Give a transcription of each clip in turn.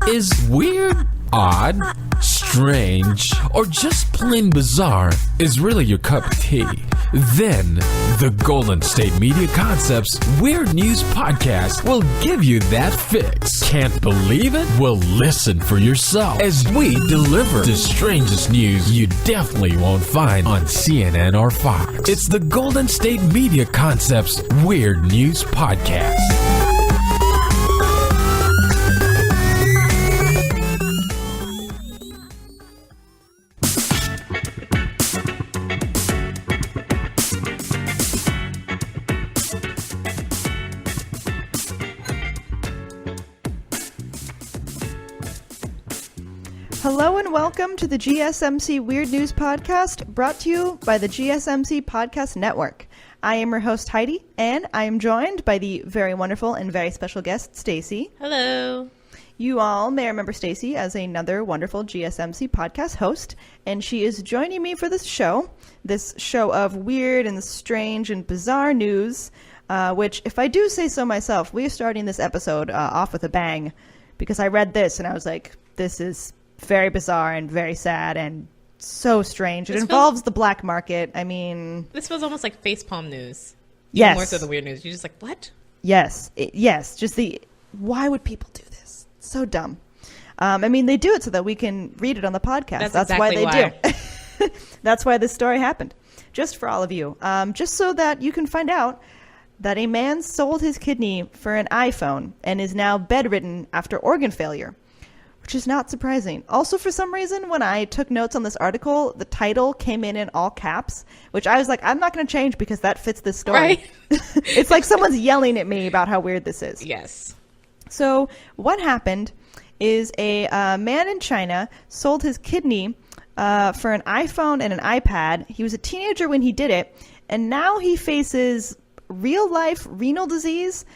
Is weird, odd, strange, or just plain bizarre is really your cup of tea? Then, the Golden State Media Concepts Weird News Podcast will give you that fix. Can't believe it? Well, listen for yourself as we deliver the strangest news you definitely won't find on CNN or Fox. It's the Golden State Media Concepts Weird News Podcast. Hello and welcome to the GSMC Weird News Podcast, brought to you by the GSMC Podcast Network. I am your host, Heidi, and I am joined by the very wonderful and very special guest, Staci. Hello. You all may remember Staci as another wonderful GSMC podcast host, and she is joining me for this show of weird and strange and bizarre news, which, if I do say so myself, we are starting this episode off with a bang, because I read this and I was like, this is very bizarre and very sad and so strange. It involves the black market. I mean, this feels almost like facepalm news. Yes. More so the weird news. You're just like, what? Yes. Yes. Just why would people do this? So dumb. I mean, they do it so that we can read it on the podcast. That's exactly why they do. That's why this story happened. Just for all of you. Just so that you can find out that a man sold his kidney for an iPhone and is now bedridden after organ failure. Which is not surprising. Also, for some reason, when I took notes on this article, the title came in all caps, which I was like, I'm not going to change because that fits this story. Right. It's like someone's yelling at me about how weird this is. Yes. So what happened is a man in China sold his kidney for an iPhone and an iPad. He was a teenager when he did it, and now he faces real-life renal disease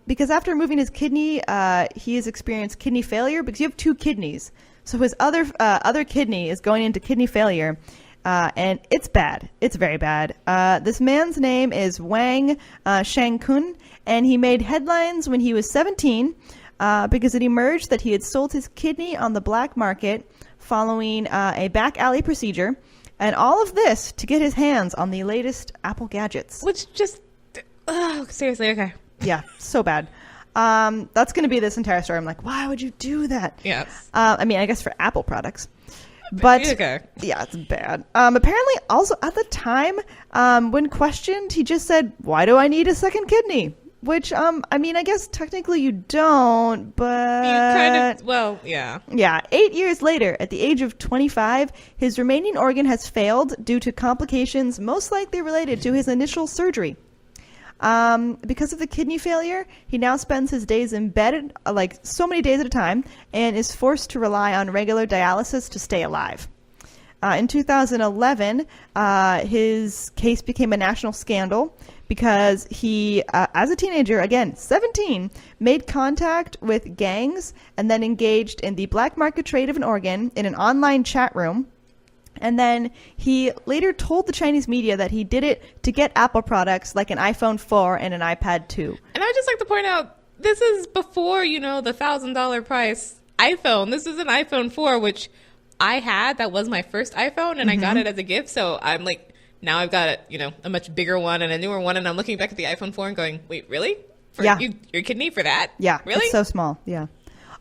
because after removing his kidney, he has experienced kidney failure because you have two kidneys. So his other kidney is going into kidney failure, and it's bad. It's very bad. This man's name is Wang Shangkun, and he made headlines when he was 17 because it emerged that he had sold his kidney on the black market following a back alley procedure, and all of this to get his hands on the latest Apple gadgets. Which just... Oh, seriously, okay. Yeah, so bad. That's going to be this entire story. I'm like, why would you do that? Yes. I mean, I guess for Apple products. But okay. Yeah, it's bad. Apparently, also at the time, when questioned, he just said, why do I need a second kidney? Which, I mean, I guess technically you don't, but... You kind of, well, yeah. Yeah, 8 years later, at the age of 25, his remaining organ has failed due to complications most likely related to his initial surgery. Because of the kidney failure, he now spends his days in bed, like so many days at a time, and is forced to rely on regular dialysis to stay alive. In 2011, his case became a national scandal because he, as a teenager, again, 17, made contact with gangs and then engaged in the black market trade of an organ in an online chat room. And then he later told the Chinese media that he did it to get Apple products like an iPhone 4 and an iPad 2. And I would just like to point out, this is before, the $1,000 price iPhone. This is an iPhone 4, which I had. That was my first iPhone, and I got it as a gift. So I'm like, now I've got, a much bigger one and a newer one. And I'm looking back at the iPhone 4 and going, wait, really? Your kidney for that? Yeah. Really? It's so small. Yeah.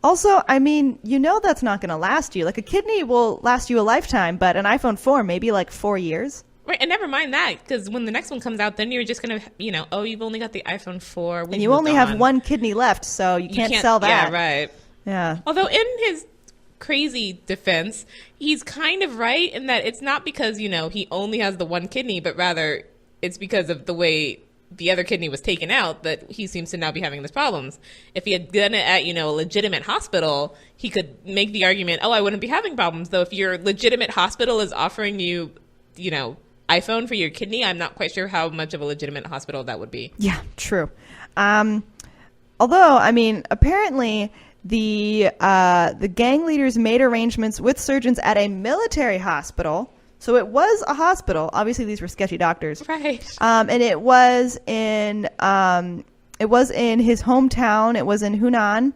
Also, I mean, that's not going to last you. Like, a kidney will last you a lifetime, but an iPhone 4, maybe like 4 years. Right, and never mind that, because when the next one comes out, then you're just going to, you've only got the iPhone 4. And you only have one kidney left, so you can't sell that. Yeah, right. Yeah. Although in his crazy defense, he's kind of right in that it's not because, he only has the one kidney, but rather it's because of the way the other kidney was taken out that he seems to now be having these problems. If he had done it at, a legitimate hospital, he could make the argument, I wouldn't be having problems. Though if your legitimate hospital is offering you, iPhone for your kidney, I'm not quite sure how much of a legitimate hospital that would be. Yeah, true. Although, I mean, apparently the gang leaders made arrangements with surgeons at a military hospital. So it was a hospital. Obviously, these were sketchy doctors. Right. And it was in his hometown. It was in Hunan.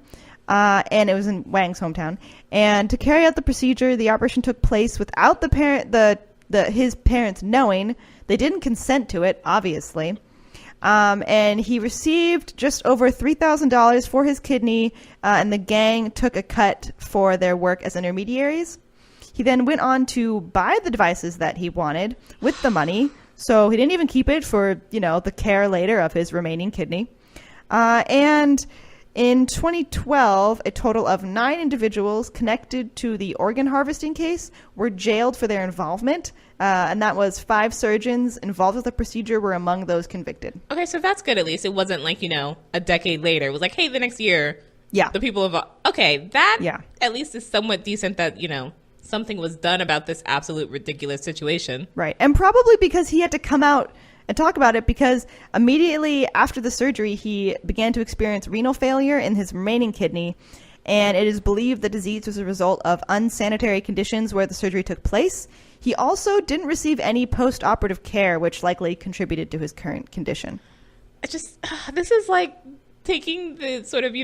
and it was in Wang's hometown. And to carry out the procedure, the operation took place without his parents knowing. They didn't consent to it, obviously. And he received just over $3,000 for his kidney, and the gang took a cut for their work as intermediaries. He then went on to buy the devices that he wanted with the money, so he didn't even keep it for, the care later of his remaining kidney. And in 2012, a total of 9 individuals connected to the organ harvesting case were jailed for their involvement, and that was 5 surgeons involved with the procedure were among those convicted. Okay, so that's good at least. It wasn't like, a decade later. It was like, hey, the next year, the people of... Okay, that at least is somewhat decent that, something was done about this absolute ridiculous situation. Right, and probably because he had to come out and talk about it because immediately after the surgery, he began to experience renal failure in his remaining kidney, and it is believed the disease was a result of unsanitary conditions where the surgery took place. He also didn't receive any post-operative care, which likely contributed to his current condition. This is like taking the sort of,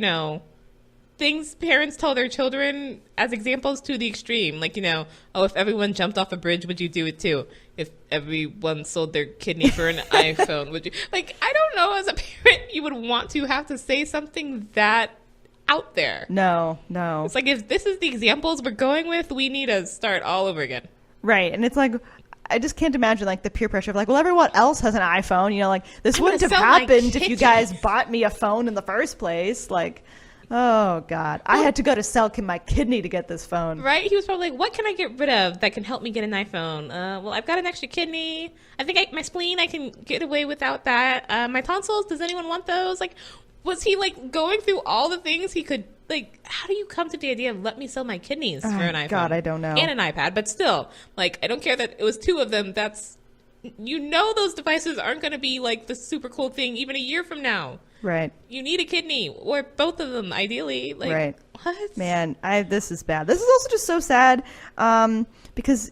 things parents tell their children as examples to the extreme. Like, if everyone jumped off a bridge, would you do it too? If everyone sold their kidney for an iPhone, would you? Like, I don't know, as a parent, you would want to have to say something that out there. No. It's like, if this is the examples we're going with, we need to start all over again. Right. And it's like, I just can't imagine like the peer pressure of like, well, everyone else has an iPhone. Like, this wouldn't have happened if you guys bought me a phone in the first place. Like, oh, God. I had to go to sell my kidney to get this phone. Right? He was probably like, what can I get rid of that can help me get an iPhone? Well, I've got an extra kidney. I think my spleen, I can get away without that. My tonsils, does anyone want those? Like, was he, like, going through all the things he could, like, how do you come to the idea of let me sell my kidneys for an iPhone? God, I don't know. And an iPad, but still, like, I don't care that it was 2 of them. That's, those devices aren't going to be, like, the super cool thing even a year from now. Right. You need a kidney, or both of them, ideally. Like, right. What? Man, this is bad. This is also just so sad because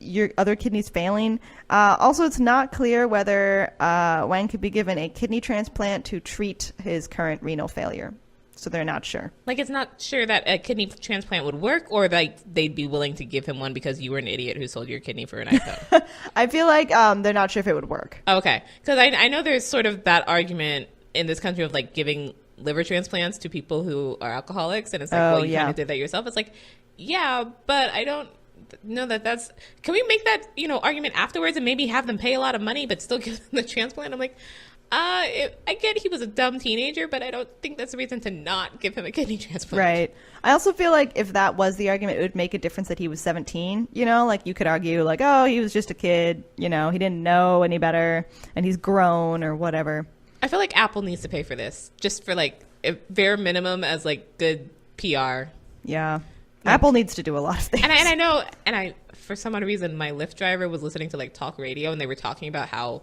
your other kidney's failing. Also, it's not clear whether Wang could be given a kidney transplant to treat his current renal failure. So they're not sure. Like, it's not sure that a kidney transplant would work, or like they'd be willing to give him one because you were an idiot who sold your kidney for an iPhone. I feel like they're not sure if it would work. Okay. Because I know there's sort of that argument in this country of like giving liver transplants to people who are alcoholics, and it's like, you kind of did that yourself. It's like, yeah, but I don't know that's. Can we make that argument afterwards and maybe have them pay a lot of money but still give them the transplant? I'm like, I get he was a dumb teenager, but I don't think that's a reason to not give him a kidney transplant. Right. I also feel like if that was the argument, it would make a difference that he was 17. Like you could argue like, oh, he was just a kid. He didn't know any better, and he's grown or whatever. I feel like Apple needs to pay for this, just for like a bare minimum as like good PR. Yeah, Apple needs to do a lot of things. And I know, for some odd reason, my Lyft driver was listening to like talk radio, and they were talking about how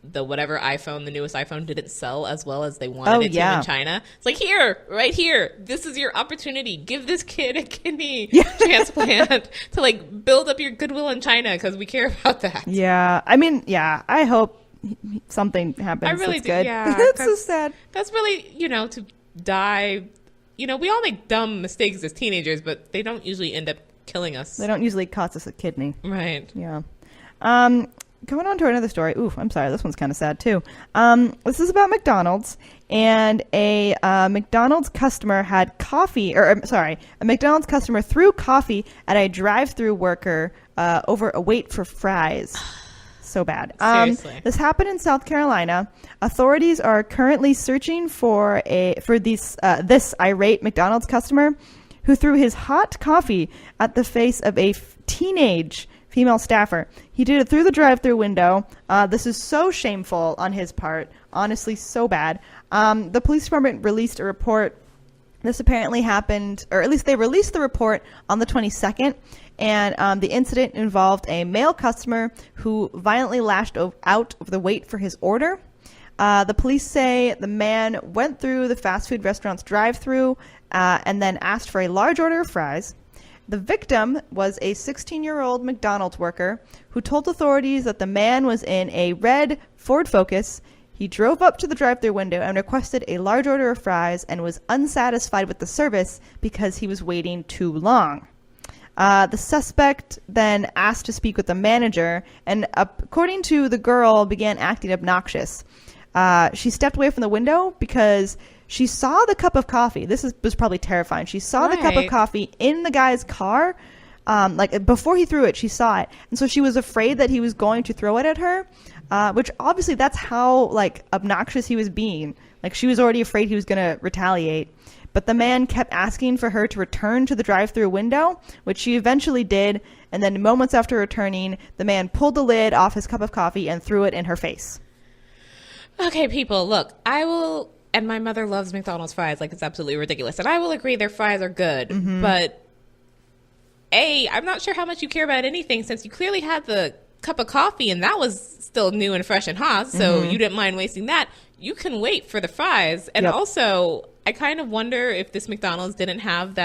the newest iPhone didn't sell as well as they wanted it to in China. It's like, right here, this is your opportunity. Give this kid a kidney transplant to like build up your goodwill in China because we care about that. Yeah, I mean, I hope something happens. I really do. Good. Yeah, that's so sad. That's really, to die. We all make dumb mistakes as teenagers, but they don't usually end up killing us. They don't usually cost us a kidney. Right. Yeah. Going on to another story. Ooh, I'm sorry. This one's kind of sad too. This is about McDonald's, and a McDonald's customer had coffee, a McDonald's customer threw coffee at a drive-through worker over a wait for fries. So bad. Seriously. This happened in South Carolina. Authorities are currently searching for this irate McDonald's customer who threw his hot coffee at the face of a teenage female staffer. He did it through the drive-through window. This is so shameful on his part. Honestly, so bad. The police department released a report. This apparently happened, or at least they released the report on the 22nd. And the incident involved a male customer who violently lashed out of the wait for his order. The police say the man went through the fast food restaurant's drive-through and then asked for a large order of fries. The victim was a 16-year-old McDonald's worker who told authorities that the man was in a red Ford Focus. He drove up to the drive-thru window and requested a large order of fries and was unsatisfied with the service because he was waiting too long. The suspect then asked to speak with the manager and, according to the girl, began acting obnoxious. She stepped away from the window because she saw the cup of coffee. Was probably terrifying. She saw the cup of coffee in the guy's car. Like before he threw it, she saw it. And so she was afraid that he was going to throw it at her, which obviously that's how like obnoxious he was being. Like she was already afraid he was going to retaliate. But the man kept asking for her to return to the drive-thru window, which she eventually did. And then moments after returning, the man pulled the lid off his cup of coffee and threw it in her face. Okay, people, look, and my mother loves McDonald's fries like it's absolutely ridiculous. And I will agree their fries are good. Mm-hmm. But I'm not sure how much you care about anything since you clearly had the cup of coffee and that was still new and fresh and hot. So you didn't mind wasting that. You can wait for the fries. And also, I kind of wonder if this McDonald's didn't have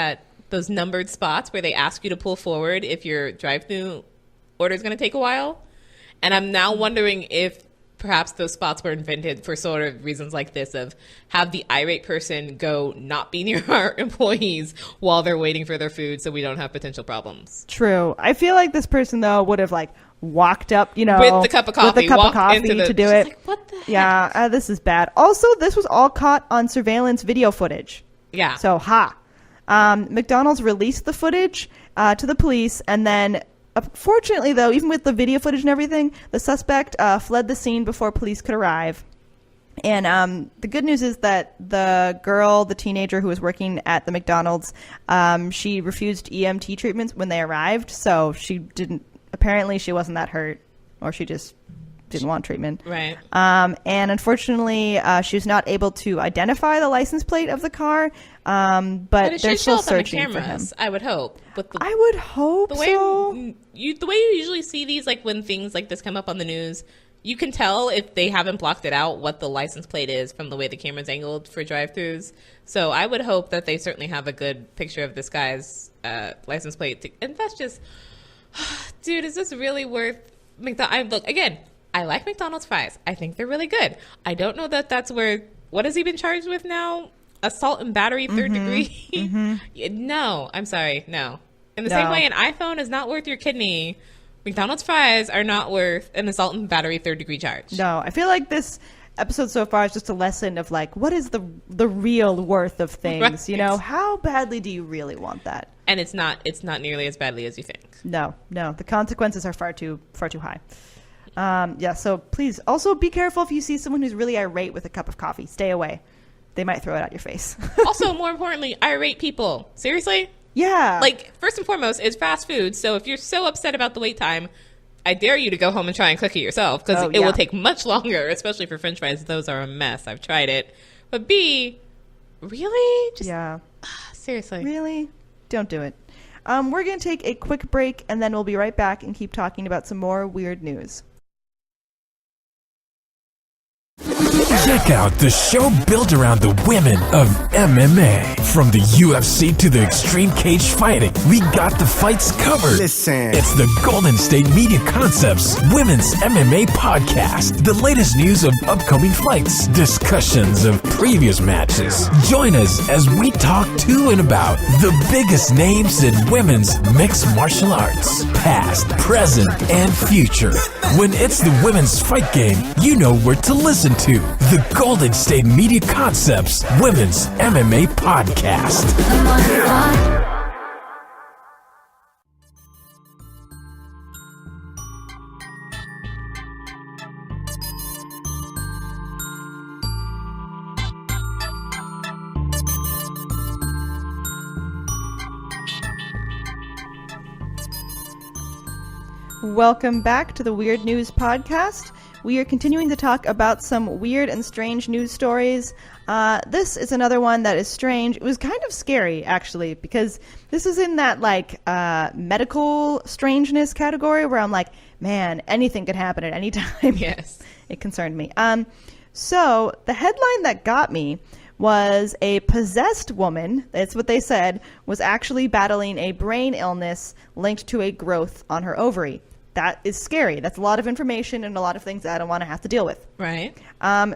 those numbered spots where they ask you to pull forward if your drive-thru order is going to take a while. And I'm now wondering if perhaps those spots were invented for sort of reasons like this of have the irate person go not be near our employees while they're waiting for their food so we don't have potential problems. True. I feel like this person, though, would have like walked up, with the cup of coffee, to do it. Like, what the heck? Yeah, this is bad. Also, this was all caught on surveillance video footage. Yeah. So, McDonald's released the footage to the police, and then, fortunately, though, even with the video footage and everything, the suspect fled the scene before police could arrive. And the good news is that the teenager who was working at the McDonald's, she refused EMT treatments when they arrived, so apparently she wasn't that hurt, or she just didn't want treatment. Right. And unfortunately, she was not able to identify the license plate of the car, but they're still searching for him. I would hope. I would hope so. The way you usually see these, like when things like this come up on the news, you can tell if they haven't blocked it out what the license plate is from the way the camera's angled for drive-thrus. So I would hope that they certainly have a good picture of this guy's license plate. And that's just, dude, is this really worth McDonald's? Look, again, I like McDonald's fries. I think they're really good. I don't know that that's where, what has he been charged with now? Assault and battery, third degree? No, I'm sorry, no. In the same way an iPhone is not worth your kidney, McDonald's fries are not worth an assault and battery third degree charge. No, I feel like this episode so far is just a lesson of like, what is the real worth of things? Right. How badly do you really want that? And it's not nearly as badly as you think. No, the consequences are far too high. So please also be careful if you see someone who's really irate with a cup of coffee. Stay away. They might throw it at your face. Also, more importantly, irate people. Seriously? Yeah. Like, first and foremost, it's fast food. So if you're so upset about the wait time, I dare you to go home and try and cook it yourself because it will take much longer, especially for French fries. Those are a mess. I've tried it. But B, really? Seriously. Really? Don't do it. We're going to take a quick break, and then we'll be right back and keep talking about some more weird news. Check out the show built around the women of MMA. From the UFC to the extreme cage fighting, we got the fights covered. Listen. It's the Golden State Media Concepts Women's MMA Podcast. The latest news of upcoming fights, discussions of previous matches. Join us as we talk to and about the biggest names in women's mixed martial arts, past, present, and future. When it's the women's fight game, you know where to listen to. The Golden State Media Concepts Women's MMA Podcast. Welcome back to the Weird News Podcast. We are continuing to talk about some weird and strange news stories. This is another one that is strange. It was kind of scary, actually, because this is in that, medical strangeness category where I'm like, man, anything could happen at any time. Yes. It concerned me. So the headline that got me was a possessed woman, that's what they said, was actually battling a brain illness linked to a growth on her ovary. that is scary. That's a lot of information and a lot of things that I don't want to have to deal with. Right.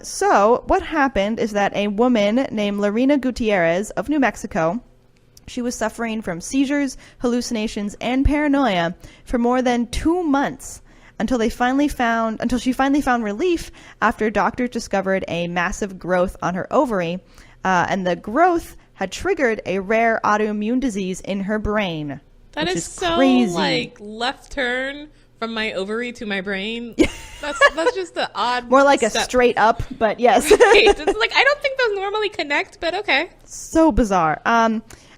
So what happened is that a woman named Lorena Gutierrez of New Mexico, she was suffering from seizures, hallucinations, and paranoia for more than 2 months until she finally found relief after doctors discovered a massive growth on her ovary, and the growth had triggered a rare autoimmune disease in her brain. That is so crazy. like left turn from my ovary to my brain. That's just the odd. More like step. a straight up, but yes. Right. It's like I don't think those normally connect, but okay. So bizarre.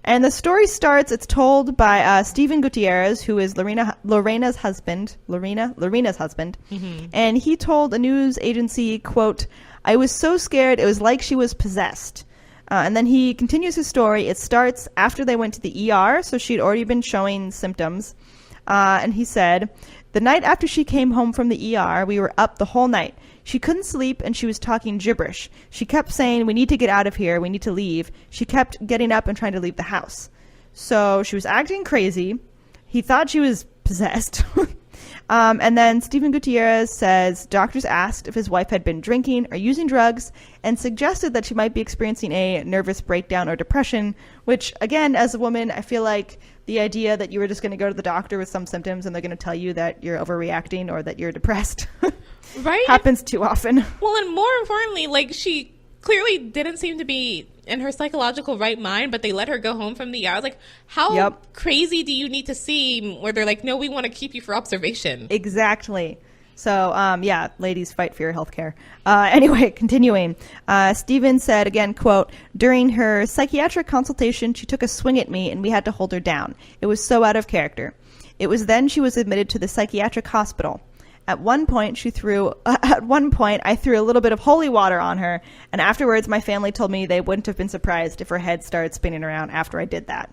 And the story starts. It's told by Stephen Gutierrez, who is Lorena's husband. Lorena's husband, and he told a news agency, "quote I was so scared. It was like she was possessed." And then he continues his story. It starts after they went to the ER, so she'd already been showing symptoms. And he said, "The night after she came home from the ER, we were up the whole night. She couldn't sleep and she was talking gibberish. She kept saying, 'We need to get out of here. We need to leave.' She kept getting up and trying to leave the house." So she was acting crazy. He thought she was possessed. And then Stephen Gutierrez says doctors asked if his wife had been drinking or using drugs and suggested that she might be experiencing a nervous breakdown or depression, which, again, as a woman, I feel like the idea that you were just going to go to the doctor with some symptoms and they're going to tell you that you're overreacting or that you're depressed right? happens too often. Well, and more importantly, like she clearly didn't seem to be in her psychological right mind, but they let her go home from the ER. I was like, how crazy do you need to seem where they're like, no, we want to keep you for observation? Exactly. So, yeah, ladies, fight for your health care. Anyway, continuing. Stephen said, again, quote, "During her psychiatric consultation, she took a swing at me and we had to hold her down. It was so out of character. It was then she was admitted to the psychiatric hospital. At one point, I threw a little bit of holy water on her, and afterwards, my family told me they wouldn't have been surprised if her head started spinning around after I did that."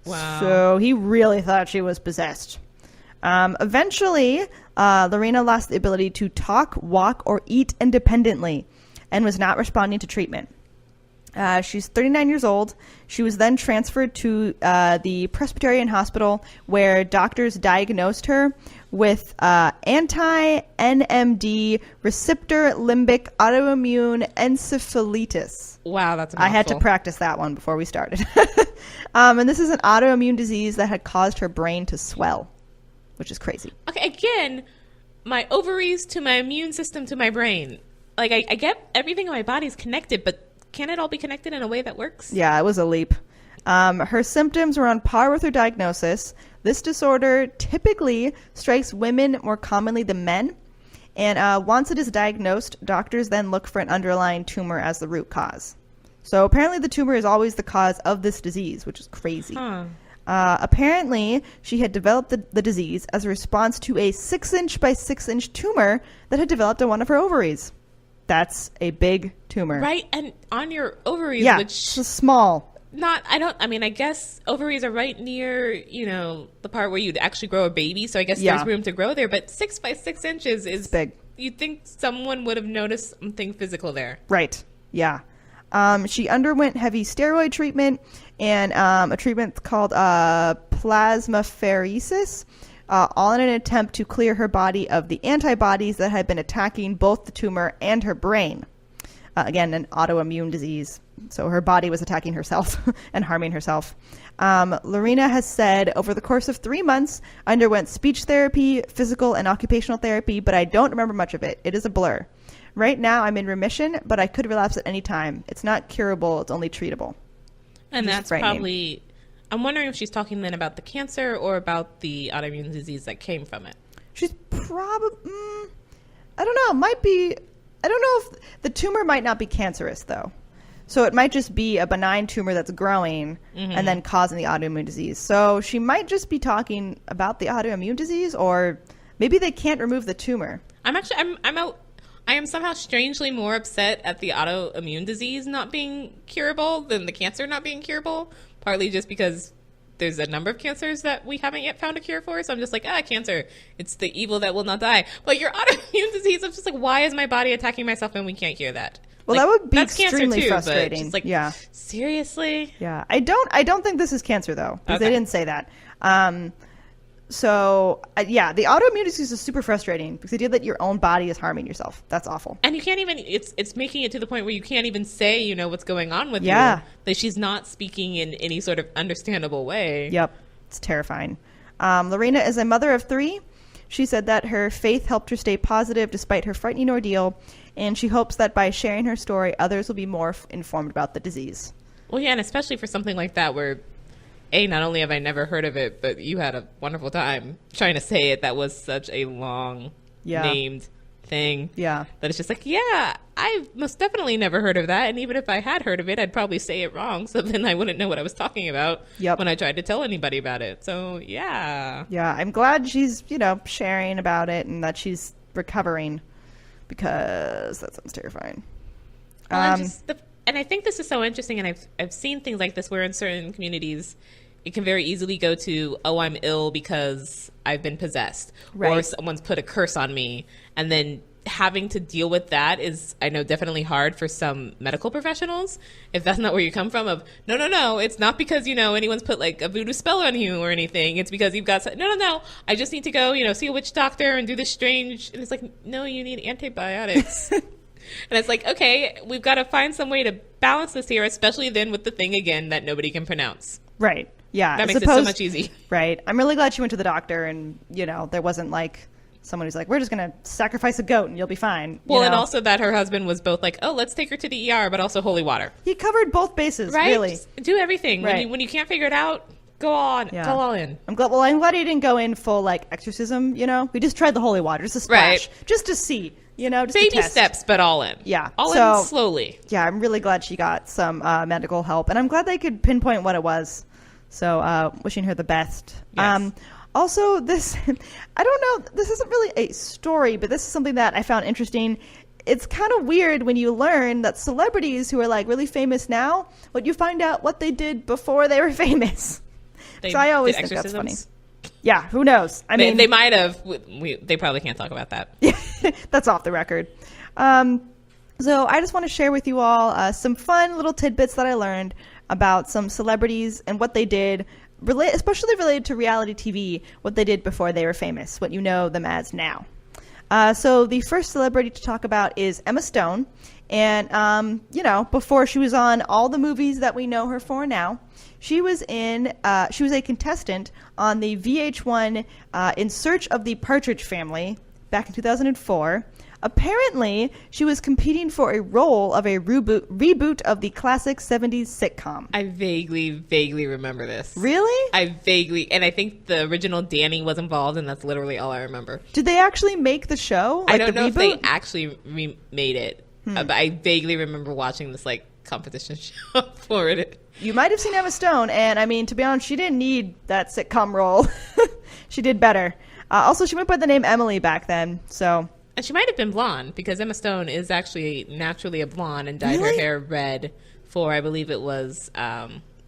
Wow. So he really thought she was possessed. Eventually, Lorena lost the ability to talk, walk, or eat independently and was not responding to treatment. She's 39 years old. She was then transferred to the Presbyterian Hospital, where doctors diagnosed her with anti-NMD receptor limbic autoimmune encephalitis. Wow, that's a mouthful. I had to practice that one before we started. And this is an autoimmune disease that had caused her brain to swell, which is crazy. Okay, again, my ovaries to my immune system to my brain. Like, I get everything in my body is connected, but can it all be connected in a way that works? Yeah, it was a leap. Her symptoms were on par with her diagnosis. This disorder typically strikes women more commonly than men. And once it is diagnosed, doctors then look for an underlying tumor as the root cause. So apparently the tumor is always the cause of this disease, which is crazy. Huh. Apparently, she had developed the disease as a response to a 6-inch by 6-inch tumor that had developed on one of her ovaries. That's a big tumor. Right, and on your ovaries, yeah, which it's small. I guess ovaries are right near, the part where you'd actually grow a baby, so I guess there's room to grow there, but 6 by 6 inches is big. You'd think someone would have noticed something physical there. Right, yeah. She underwent heavy steroid treatment and a treatment called plasmapheresis, all in an attempt to clear her body of the antibodies that had been attacking both the tumor and her brain. Again, an autoimmune disease. So her body was attacking herself and harming herself. Lorena has said over the course of 3 months, I underwent speech therapy, physical and occupational therapy, but I don't remember much of it. It is a blur. Right now, I'm in remission, but I could relapse at any time. It's not curable. It's only treatable. And that's probably... I'm wondering if she's talking then about the cancer or about the autoimmune disease that came from it. She's probably... I don't know. Might be... I don't know if... The tumor might not be cancerous, though. So it might just be a benign tumor that's growing and then causing the autoimmune disease. So she might just be talking about the autoimmune disease, or maybe they can't remove the tumor. I am somehow strangely more upset at the autoimmune disease not being curable than the cancer not being curable, partly just because there's a number of cancers that we haven't yet found a cure for. So I'm just like, cancer, it's the evil that will not die. But your autoimmune disease, I'm just like, why is my body attacking myself and we can't cure that? Well, like, that would be that's extremely cancer too, frustrating. But just like, yeah. Seriously? Yeah. I don't think this is cancer, though, because they didn't say that. So, yeah, the autoimmune disease is super frustrating because the idea that your own body is harming yourself. That's awful. And you can't even, it's making it to the point where you can't even say, you know, what's going on with you. That she's not speaking in any sort of understandable way. Yep. It's terrifying. Lorena is a mother of 3. She said that her faith helped her stay positive despite her frightening ordeal, and she hopes that by sharing her story, others will be more informed about the disease. Well, yeah, and especially for something like that where, not only have I never heard of it, but you had a wonderful time trying to say it. That was such a long named thing. Yeah. That it's just like, yeah, I've most definitely never heard of that. And even if I had heard of it, I'd probably say it wrong. So then I wouldn't know what I was talking about when I tried to tell anybody about it. So, yeah. Yeah, I'm glad she's, sharing about it and that she's recovering because that sounds terrifying. Well, and I think this is so interesting. And I've seen things like this where in certain communities, it can very easily go to, oh, I'm ill because I've been possessed, or someone's put a curse on me. And then having to deal with that is, I know, definitely hard for some medical professionals. If that's not where you come from, of no, it's not because, anyone's put like a voodoo spell on you or anything. It's because you've got, no, I just need to go, see a witch doctor and do this strange. And it's like, no, you need antibiotics. And it's like, okay, we've got to find some way to balance this here, especially then with the thing again that nobody can pronounce. Right. Yeah. That makes it so much easier. Right. I'm really glad she went to the doctor and, there wasn't like someone who's like, we're just going to sacrifice a goat and you'll be fine. Well, and also that her husband was both like, oh, let's take her to the ER, but also holy water. He covered both bases, right? really. Just do everything. Right. When you can't figure it out, go on. Yeah. Go all in. I'm glad he didn't go in full like exorcism, We just tried the holy water, just a splash, just to see. Just baby steps, but all in. Yeah. All in slowly. Yeah, I'm really glad she got some medical help. And I'm glad they could pinpoint what it was. So wishing her the best. Yes. Also, this, I don't know, this isn't really a story, but this is something that I found interesting. It's kind of weird when you learn that celebrities who are like really famous now, what you find out what they did before they were famous. So I always think that's funny. Yeah, who knows? I mean, they might have. They probably can't talk about that. Yeah, that's off the record. So I just want to share with you all some fun little tidbits that I learned about some celebrities and what they did, especially related to reality TV, what they did before they were famous, what you know them as now. So the first celebrity to talk about is Emma Stone. And, before she was on all the movies that we know her for now, she was a contestant on the VH1 In Search of the Partridge Family back in 2004. Apparently, she was competing for a role of a reboot of the classic 70s sitcom. I vaguely remember this. Really? And I think the original Danny was involved, and that's literally all I remember. Did they actually make the show? I don't know if they actually remade it, but I vaguely remember watching this competition show for it. You might have seen Emma Stone, and I mean, to be honest, she didn't need that sitcom role. She did better. Also, she went by the name Emily back then, so... And she might have been blonde, because Emma Stone is actually naturally a blonde and dyed her hair red for, I believe it was,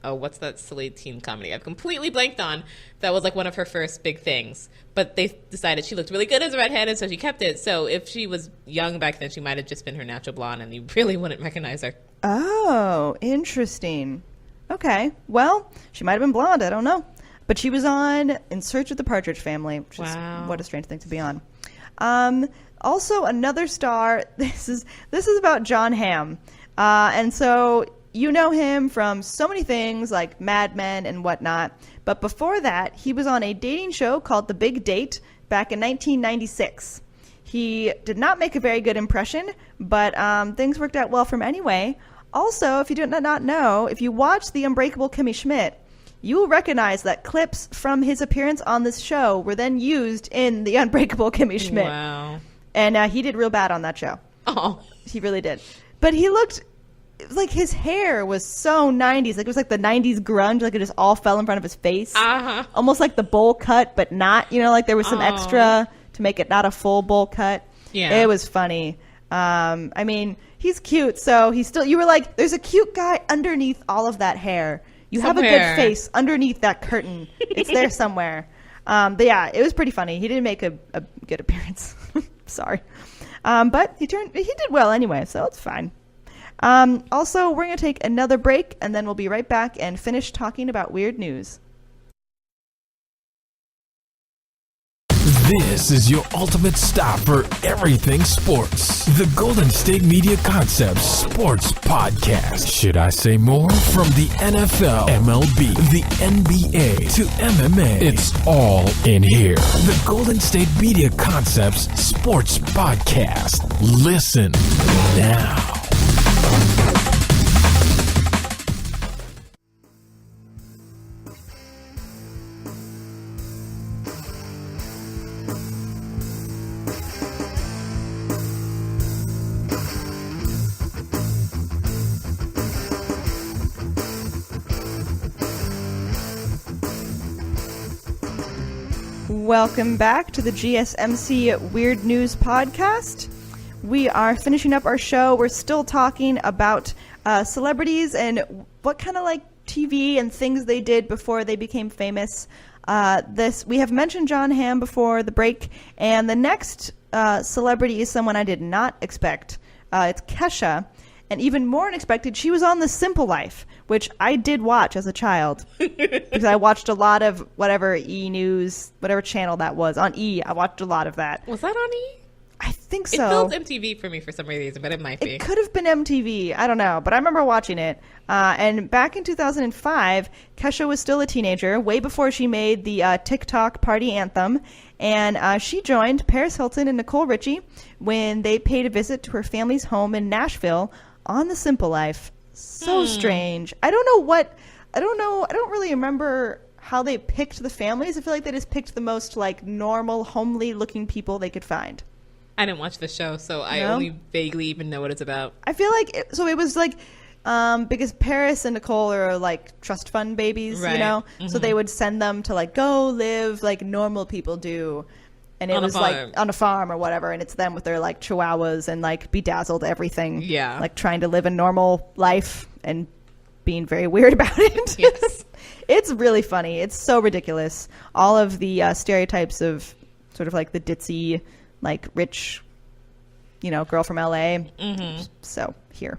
what's that silly teen comedy I've completely blanked on? That was one of her first big things. But they decided she looked really good as a redhead, and so she kept it. So if she was young back then, she might have just been her natural blonde, and you really wouldn't recognize her. Oh, interesting. Okay. Well, she might have been blonde. I don't know. But she was on In Search of the Partridge Family, which is what a strange thing to be on. Also, another star, this is about John Hamm. And so you know him from so many things like Mad Men and whatnot. But before that, he was on a dating show called The Big Date back in 1996. He did not make a very good impression, but things worked out well for him anyway. Also, if you do not know, if you watch The Unbreakable Kimmy Schmidt, you will recognize that clips from his appearance on this show were then used in The Unbreakable Kimmy Schmidt. Wow. And he did real bad on that show. Oh. He really did. But he looked like his hair was so 90s. It was like the 90s grunge. It just all fell in front of his face. Uh-huh. Almost like the bowl cut, but not. There was some extra to make it not a full bowl cut. Yeah. It was funny. I mean, he's cute. So you were like, there's a cute guy underneath all of that hair. You somewhere. Have a good face underneath that curtain. It's there somewhere. But yeah, it was pretty funny. He didn't make a good appearance. Sorry. But he did well anyway, so it's fine. Also, we're going to take another break, and then we'll be right back and finish talking about weird news. This is your ultimate stop for everything sports. The Golden State Media Concepts Sports Podcast. Should I say more? From the NFL, MLB, the NBA to MMA, it's all in here. The Golden State Media Concepts Sports Podcast. Listen now. Welcome back to the GSMC Weird News Podcast. We are finishing up our show. We're still talking about celebrities and what kind of like TV and things they did before they became famous. We have mentioned John Hamm before the break, and the next celebrity is someone I did not expect. It's Kesha. And even more unexpected, she was on The Simple Life, which I did watch as a child. Because I watched a lot of whatever E! News, whatever channel that was. On E! I watched a lot of that. Was that on E! I think so. It feels MTV for me for some reason, but it might be. It could have been MTV. I don't know. But I remember watching it. And back in 2005, Kesha was still a teenager, way before she made the TikTok party anthem. And she joined Paris Hilton and Nicole Richie when they paid a visit to her family's home in Nashville on The Simple Life. So strange. I don't know. I don't really remember how they picked the families. I feel like they just picked the most like normal, homely looking people they could find. I didn't watch the show, so I only vaguely even know what it's about. I feel like it was like because Paris and Nicole are like trust fund babies, right. You know, so they would send them to like go live like normal people do. And it was like on a farm or whatever, and it's them with their like chihuahuas and like bedazzled everything. Yeah. Like trying to live a normal life and being very weird about it. Yes. It's really funny. It's so ridiculous. All of the stereotypes of sort of like the ditzy, like rich, girl from LA. Mm-hmm. So here.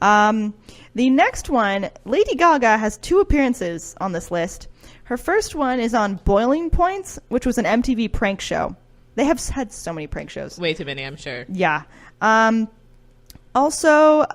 The next one, Lady Gaga has 2 appearances on this list. Her first one is on Boiling Points, which was an MTV prank show. They have had so many prank shows. Way too many, I'm sure. Yeah. Also,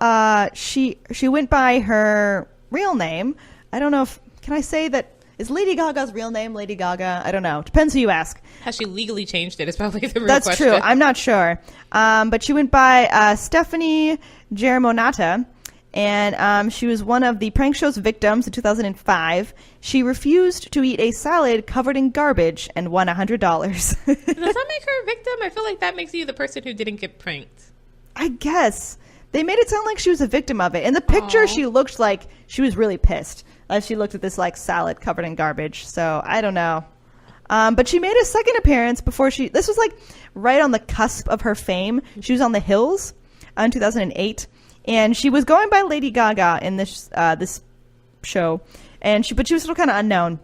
she went by her real name. I don't know can I say that, is Lady Gaga's real name Lady Gaga? I don't know. Depends who you ask. Has she legally changed it? It's probably the real That's question. true. I'm not sure. But she went by Stephanie Germonata. And she was one of the prank show's victims in 2005. She refused to eat a salad covered in garbage and won $100. Does that make her a victim? I feel like that makes you the person who didn't get pranked. I guess. They made it sound like she was a victim of it. In the picture, she looked like she was really pissed as she looked at this like salad covered in garbage. So I don't know. But she made a second appearance before this was like right on the cusp of her fame. She was on The Hills in 2008. And she was going by Lady Gaga in this show, but she was still kind of unknown.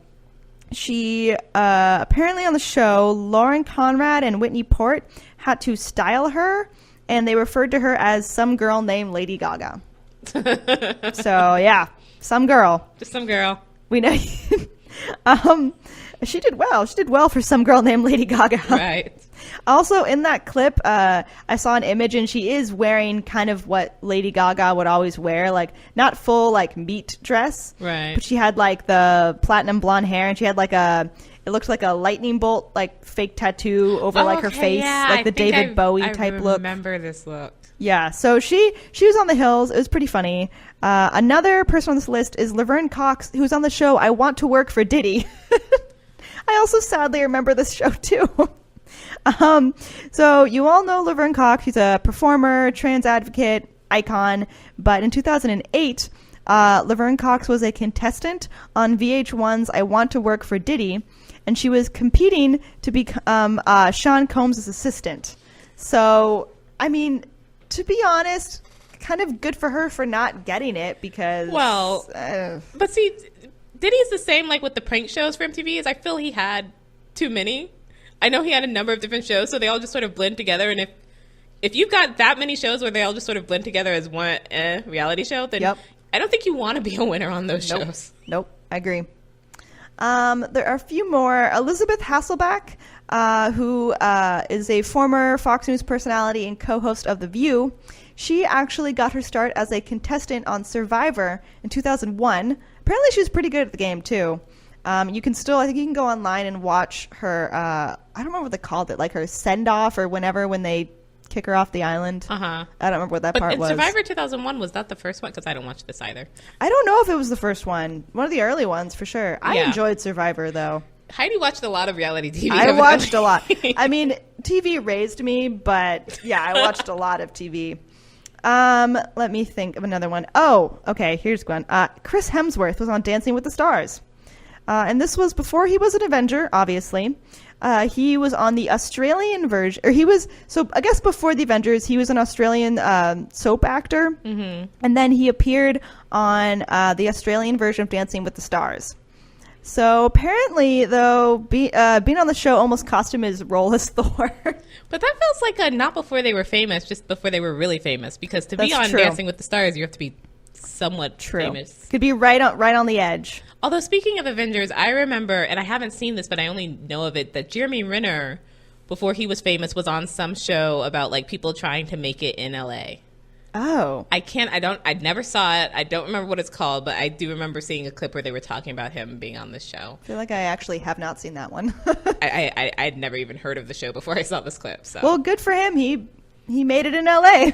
She apparently on the show, Lauren Conrad and Whitney Port had to style her, and they referred to her as some girl named Lady Gaga. So yeah, some girl, just some girl. We know. She did well. She did well for some girl named Lady Gaga. Right. Also, in that clip, I saw an image, and she is wearing kind of what Lady Gaga would always wear, like not full like meat dress, right? But she had like the platinum blonde hair, and she had like it looked like a lightning bolt, like fake tattoo over like her face, like the David Bowie type look. I remember this look. Yeah, so she was on The Hills. It was pretty funny. Another person on this list is Laverne Cox, who's on the show I Want to Work for Diddy. I also sadly remember this show too. So you all know Laverne Cox. She's a performer, trans advocate, icon. But in 2008, Laverne Cox was a contestant on VH1's I Want to Work for Diddy, and she was competing to become Sean Combs' assistant. So, I mean, to be honest, kind of good for her for not getting it because... Well, but see, Diddy's the same like with the prank shows for MTV as I feel he had too many. I know he had a number of different shows, so they all just sort of blend together. And if you've got that many shows where they all just sort of blend together as one reality show, then I don't think you want to be a winner on those shows. Nope, I agree. There are a few more. Elizabeth Hasselbeck who is a former Fox News personality and co-host of The View. She actually got her start as a contestant on Survivor in 2001. Apparently she was pretty good at the game too. You can still, I think you can go online and watch her, I don't remember what they called it, like her send-off or whenever when they kick her off the island. I don't remember what that part was. Survivor 2001, was that the first one? Because I don't watch this either. I don't know if it was the first one. One of the early ones for sure. I enjoyed Survivor though. Heidi watched a lot of reality TV. I watched a lot. I mean, TV raised me, but yeah, I watched a lot of TV. Let me think of another one. Oh, okay, here's one. Chris Hemsworth was on Dancing with the Stars. And this was before he was an Avenger, obviously. He was on the Australian version, or he was, so I guess before the Avengers, he was an Australian soap actor. And then he appeared on the Australian version of Dancing with the Stars. So apparently, though, being on the show almost cost him his role as Thor. But that feels like not before they were famous, just before they were really famous. Because to be on Dancing with the Stars, you have to be somewhat famous. Could be right on the edge. Although, speaking of Avengers, I remember, and I haven't seen this, but I only know of it, that Jeremy Renner, before he was famous, was on some show about like people trying to make it in LA. Oh. I never saw it. I don't remember what it's called, but I do remember seeing a clip where they were talking about him being on this show. I feel like I actually have not seen that one. I'd never even heard of the show before I saw this clip. So. Well, good for him. He made it in LA.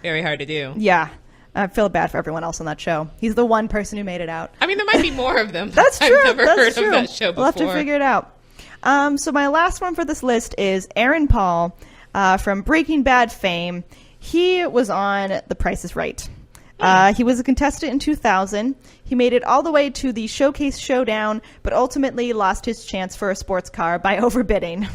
Very hard to do. Yeah. I feel bad for everyone else on that show. He's the one person who made it out. I mean, there might be more of them. That's true. I've never heard of that show before. We'll have to figure it out. So my last one for this list is Aaron Paul from Breaking Bad fame. He was on The Price is Right. He was a contestant in 2000. He made it all the way to the Showcase Showdown, but ultimately lost his chance for a sports car by overbidding.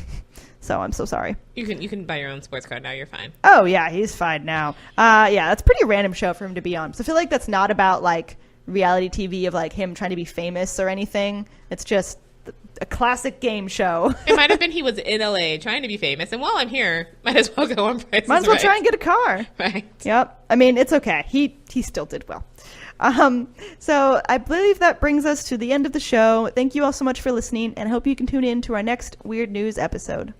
So I'm so sorry. You can buy your own sports car now. You're fine. Oh, yeah, he's fine now. Yeah, that's a pretty random show for him to be on. So I feel like that's not about, like, reality TV of, like, him trying to be famous or anything. It's just a classic game show. It might have been he was in LA trying to be famous, and while I'm here, might as well go on Price is Right. Might as well try and get a car. Right. Yep. I mean, it's okay. He still did well. So I believe that brings us to the end of the show. Thank you all so much for listening, and I hope you can tune in to our next Weird News episode.